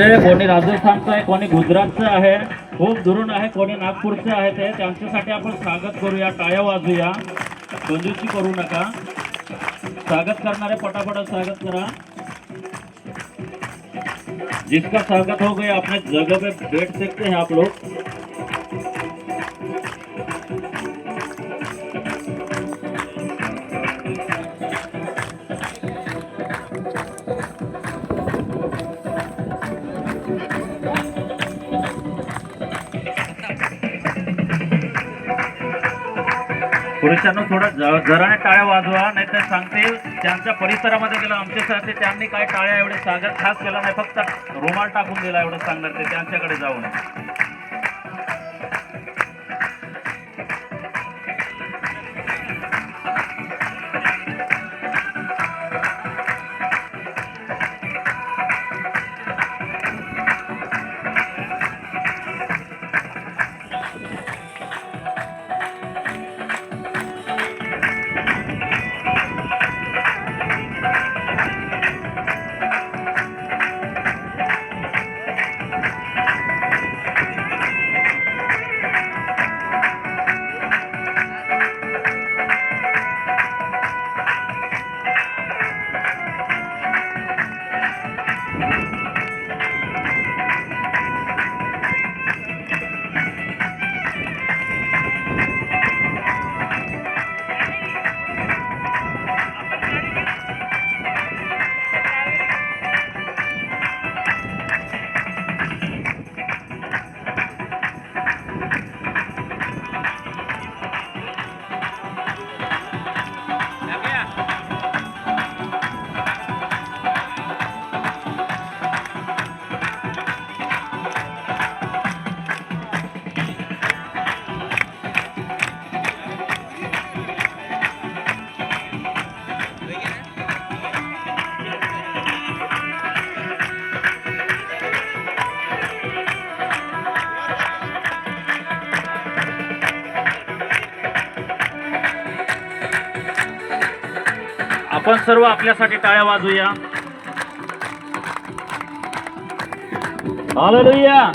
कोणी राजस्थानचं आहे, कोणी गुजरातचं आहे, खूप दुरून आहे, कोणी नागपूरचं आहे. ते त्यांच्यासाठी आपण स्वागत करूया, टाळ्या वाजूया, कंजूसी करू नका. स्वागत करणारे पटापट स्वागत करा. जिसका स्वागत हो गया अपने जगह पे बैठ सकते हैं आप लोग. पुरुषांना थोडं जराने टाळ्या वाजवा, नाहीतर सांगतील त्यांच्या परिसरामध्ये गेलं आमच्यासाठी त्यांनी काय टाळ्या एवढे स्वागत खास केला नाही, फक्त रुमाल टाकून दिला एवढं सांगणार ते त्यांच्याकडे जाऊन. आपण सर्व आपल्यासाठी टाळ्या वाजूया. हालेलुया.